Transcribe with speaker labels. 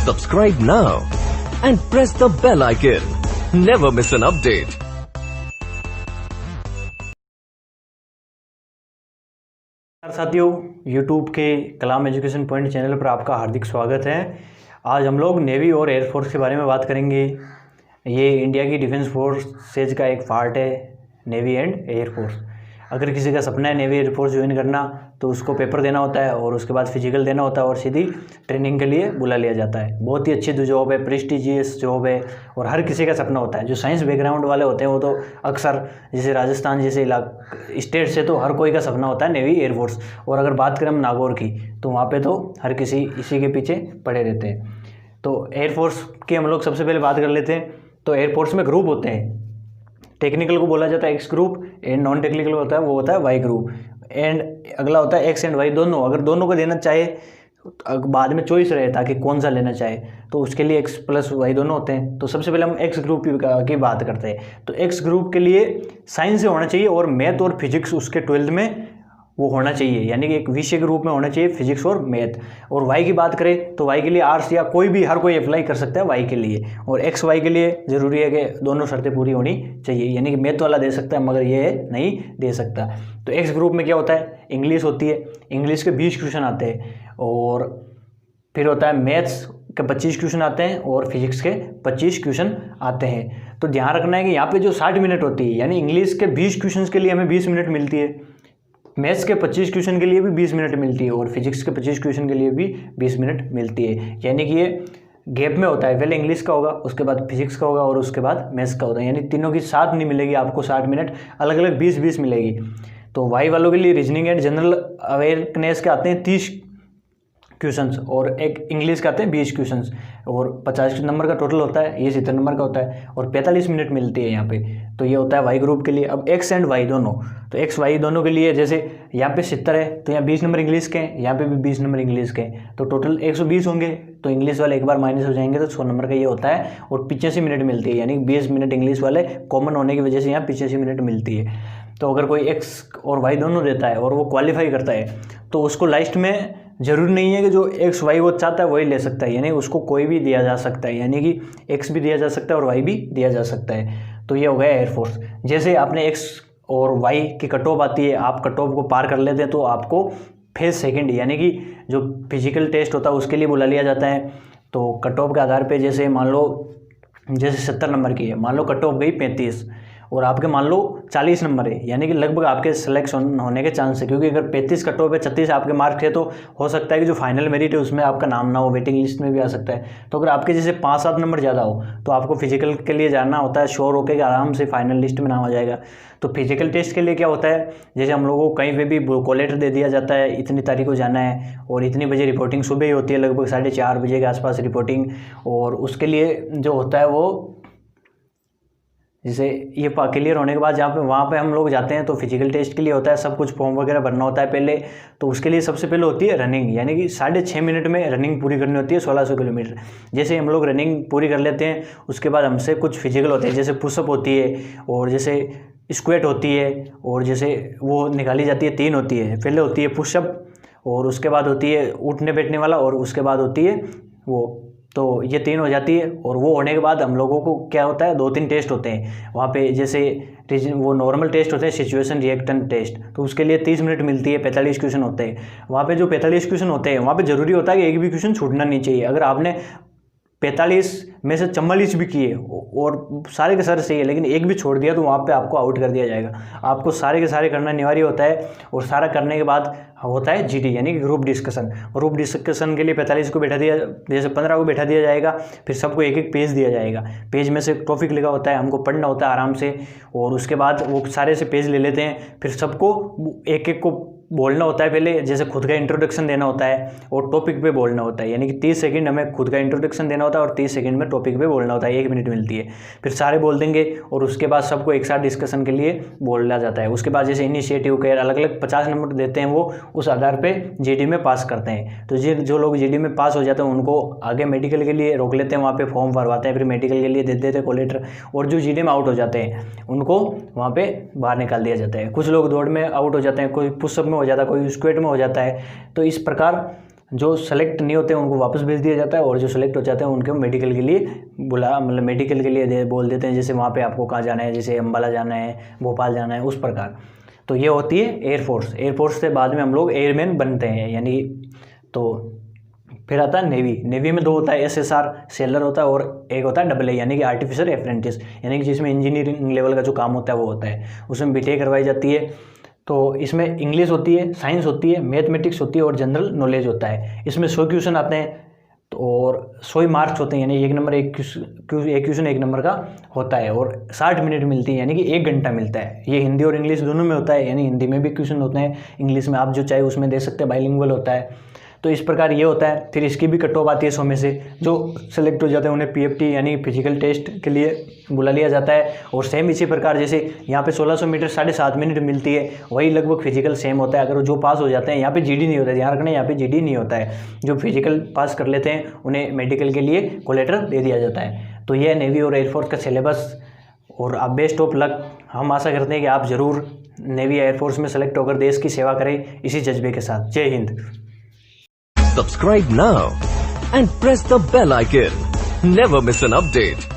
Speaker 1: Subscribe now and press the bell icon. Never miss an update.
Speaker 2: साथियों, YouTube के कलाम education point channel पर आपका हार्दिक स्वागत है। आज हम लोग नेवी और एयरफोर्स के बारे में बात करेंगे। ये इंडिया की डिफेंस फोर्सेज का एक पार्ट है, नेवी एंड एयरफोर्स। अगर किसी का सपना है नेवी एयरफोर्स ज्वाइन करना, तो उसको पेपर देना होता है और उसके बाद फिजिकल देना होता है और सीधी ट्रेनिंग के लिए बुला लिया जाता है। बहुत ही अच्छी जॉब है, प्रेस्टिजियस जॉब है और हर किसी का सपना होता है। जो साइंस बैकग्राउंड वाले होते हैं वो तो अक्सर, जैसे राजस्थान जैसे स्टेट से, तो हर कोई का सपना होता है नेवी एयरफोर्स। और अगर बात करें हम नागौर की, तो वहाँ पर तो हर किसी इसी के पीछे पड़े रहते हैं। तो एयरफोर्स की हम लोग सबसे पहले बात कर लेते हैं। तो एयरफोर्स में ग्रुप होते हैं। टेक्निकल को बोला जाता है x group, and non technical होता है वो होता है वाई ग्रुप। एंड अगला होता है एक्स एंड वाई दोनों। अगर दोनों को देना चाहे, बाद में चॉइस रहे ताकि कौन सा लेना चाहे, तो उसके लिए एक्स प्लस वाई दोनों होते हैं। तो सबसे पहले हम एक्स ग्रुप की बात करते हैं। तो एक्स ग्रुप के लिए साइंस से होना चाहिए और मैथ और फिजिक्स उसके 12th में वो होना चाहिए, यानी कि एक विषय के रूप में होना चाहिए फिजिक्स और मैथ। और वाई की बात करें तो वाई के लिए आर्ट्स या कोई भी, हर कोई अप्लाई कर सकता है वाई के लिए। और एक्स वाई के लिए ज़रूरी है कि दोनों शर्तें पूरी होनी चाहिए, यानी कि मैथ वाला दे सकता है मगर ये नहीं दे सकता। तो एक्स ग्रुप में क्या होता है, इंग्लिश होती है। इंग्लिश के 20 क्वेश्चन आते हैं और फिर होता है मैथ्स के 25 क्वेश्चन आते हैं और फिजिक्स के 25 क्वेश्चन आते हैं। तो ध्यान रखना है कि यहाँ पे जो 60 मिनट होती है, यानी इंग्लिश के 20 क्वेश्चन के लिए हमें 20 मिनट मिलती है, मैथ्स के 25 क्वेश्चन के लिए भी 20 मिनट मिलती है और फिजिक्स के 25 क्वेश्चन के लिए भी 20 मिनट मिलती है। यानी कि ये गैप में होता है, पहले इंग्लिश का होगा, उसके बाद फिजिक्स का होगा और उसके बाद मैथ्स का होता है। यानी तीनों की साथ नहीं मिलेगी आपको 60 मिनट, अलग अलग 20-20 मिलेगी। तो वाई वालों के लिए रीजनिंग एंड जनरल अवेयरनेस के आते हैं 30 क्वेश्चंस और एक इंग्लिश का आते हैं 20 क्वेश्चंस और 50 नंबर का टोटल होता है। ये 70 नंबर का होता है और 45 मिनट मिलती है यहाँ पे। तो ये होता है वाई ग्रुप के लिए। अब एक्स एंड वाई दोनों, तो एक्स वाई दोनों के लिए जैसे यहाँ पे 70 है तो यहाँ 20 नंबर इंग्लिश के हैं, यहाँ पे भी 20 नंबर इंग्लिश के हैं, तो टोटल 120 होंगे। तो इंग्लिश वाले एक बार माइनस हो जाएंगे तो 100 नंबर का ये होता है और 85 मिनट मिलती है, यानी 20 मिनट इंग्लिश वाले कॉमन होने की वजह से यहाँ 85 मिनट मिलती है। तो अगर कोई एक्स और वाई दोनों देता है और वो क्वालिफाई करता है, तो उसको लास्ट में ज़रूरी नहीं है कि जो एक्स वाई वो चाहता है वही ले सकता है, यानी उसको कोई भी दिया जा सकता है, यानी कि एक्स भी दिया जा सकता है और वाई भी दिया जा सकता है। तो ये हो गया एयरफोर्स। जैसे आपने एक्स और वाई की कट ऑफ आती है, आप कट ऑफ को पार कर लेते हैं तो आपको फेज सेकंड, यानी कि जो फिजिकल टेस्ट होता है उसके लिए बुला लिया जाता है। तो कट ऑफ के आधार पे, जैसे मान लो जैसे 70 नंबर की है, मान लो कट ऑफ गई 35 और आपके मान लो 40 नंबर है, यानी कि लगभग आपके सिलेक्शन होने के चांस है। क्योंकि अगर 35 कट ऑफ है, 36 आपके मार्क्स है, तो हो सकता है कि जो फाइनल मेरिट है उसमें आपका नाम ना हो, वेटिंग लिस्ट में भी आ सकता है। तो अगर आपके जैसे 5-7 नंबर ज़्यादा हो तो आपको फिजिकल के लिए जाना होता है, श्योर होकर आराम से फाइनल लिस्ट में नाम आ जाएगा। तो फिजिकल टेस्ट के लिए क्या होता है, जैसे हम लोगों को कहीं पे भी कॉल लेटर दे दिया जाता है, इतनी तारीख को जाना है और इतनी बजे रिपोर्टिंग सुबह ही होती है, लगभग 4:30 बजे के आसपास रिपोर्टिंग। और उसके लिए जो होता है वो, जैसे ये क्लियर होने के बाद जहाँ पे वहाँ पे हम लोग जाते हैं तो फिजिकल टेस्ट के लिए होता है, सब कुछ फॉर्म वगैरह भरना होता है पहले। तो उसके लिए सबसे पहले होती है रनिंग, यानी कि 6.5 मिनट में रनिंग पूरी करनी होती है 1600 किलोमीटर। जैसे हम लोग रनिंग पूरी कर लेते हैं, उसके बाद हमसे कुछ फिजिकल होते हैं, जैसे पुशअप होती है और जैसे स्क्वेट होती है और जैसे वो निकाली जाती है 3 होती है। पहले होती है पुशअप और उसके बाद होती है उठने बैठने वाला और उसके बाद होती है वो। तो ये 3 हो जाती है और वो होने के बाद हम लोगों को क्या होता है, 2-3 टेस्ट होते हैं वहाँ पे। जैसे वो नॉर्मल टेस्ट होते हैं, सिचुएशन रिएक्टेंट टेस्ट, तो उसके लिए 30 मिनट मिलती है, 45 क्वेश्चन होते हैं वहाँ पे। जो 45 क्वेश्चन होते हैं वहाँ पे ज़रूरी होता है कि एक भी क्वेश्चन छूटना नहीं चाहिए। अगर आपने 45 में से 44 भी किए और सारे के सारे सही है लेकिन एक भी छोड़ दिया, तो वहाँ पे आपको आउट कर दिया जाएगा। आपको सारे के सारे करना अनिवार्य होता है और सारा करने के बाद होता है जीडी, यानी कि ग्रुप डिस्कशन। ग्रुप डिस्कशन के लिए 45 को बैठा दिया, जैसे 15 को बैठा दिया जाएगा, फिर सबको एक एक पेज दिया जाएगा। पेज में से टॉपिक लिखा होता है, हमको पढ़ना होता है आराम से और उसके बाद वो सारे से पेज ले लेते हैं। फिर सबको एक एक को बोलना होता है पहले, जैसे खुद का इंट्रोडक्शन देना होता है और टॉपिक पे बोलना होता है, यानी कि 30 सेकंड हमें खुद का इंट्रोडक्शन देना होता है और 30 सेकंड में टॉपिक पे बोलना होता है, 1 मिनट मिलती है। फिर सारे बोल देंगे और उसके बाद सबको एक साथ डिस्कशन के लिए बोला जाता है। उसके बाद जैसे इनिशिएटिव केयर अलग अलग 50 नंबर देते हैं, वो उस आधार पर जीडी में पास करते हैं। तो जो लोग जीडी में पास हो जाते हैं उनको आगे मेडिकल के लिए रोक लेते हैं, वहाँ पर फॉर्म भरवाते हैं, फिर मेडिकल के लिए दे देते हैं कॉल लेटर। और जो जीडी में आउट हो जाते हैं उनको वहाँ पर बाहर निकाल दिया जाता है। कुछ लोग दौड़ में आउट हो जाते हैं, कोई पुशअप में हो जाता है, कोई स्क्वेट में हो जाता है। तो इस प्रकार जो सेलेक्ट नहीं होते हैं उनको वापस भेज दिया जाता है, और जो सेलेक्ट हो जाते हैं उनको मेडिकल के लिए मतलब मेडिकल के लिए बोल देते हैं, जैसे वहाँ पे आपको कहाँ जाना है, जैसे अम्बाला जाना है, भोपाल जाना है, उस प्रकार। तो ये होती है एयरफोर्स। एयरफोर्स से बाद में हम लोग एयरमैन बनते हैं, यानी तो फिर आता है नेवी। नेवी में 2 होता है, SSR सेलर होता है, और एक होता है AA यानी कि आर्टिफिशियल अप्रेंटिस, यानी कि जिसमें इंजीनियरिंग लेवल का जो काम होता है वो होता है, उसमें BTech करवाई जाती है। तो इसमें इंग्लिश होती है, साइंस होती है, मैथमेटिक्स होती है और जनरल नॉलेज होता है। इसमें 100 क्वेश्चन आते हैं और 100 मार्क्स होते हैं, यानी एक क्वेश्चन 1 नंबर का होता है, और 60 मिनट मिलती है, यानी कि 1 घंटा मिलता है। ये हिंदी और इंग्लिश दोनों में होता है, यानी हिंदी में भी क्वेश्चन होते हैं, इंग्लिश में आप जो चाहे उसमें दे सकते हैं, बाइलिंगुअल होता है। तो इस प्रकार ये होता है। फिर इसकी भी कट ऑफ आती है 100 में से। जो सेलेक्ट हो जाते हैं उन्हें PFT यानी फिजिकल टेस्ट के लिए बुला लिया जाता है। और सेम इसी प्रकार जैसे यहाँ पे 1600 मीटर 7.5 मिनट मिलती है, वही लगभग फिजिकल सेम होता है। अगर जो पास हो जाते हैं, यहाँ पे GD नहीं होता है, ध्यान रखना यहाँ पे GD नहीं होता है। जो फिजिकल पास कर लेते हैं उन्हें मेडिकल के लिए कोलेटर दे दिया जाता है। तो यह नेवी और एयरफोर्स का सिलेबस, और आप बेस्ट ऑफ लक। हम आशा करते हैं कि आप ज़रूर नेवी एयरफोर्स में सेलेक्ट होकर देश की सेवा करें इसी जज्बे के साथ। जय Hind.
Speaker 1: Subscribe now and press the bell icon. Never miss an update.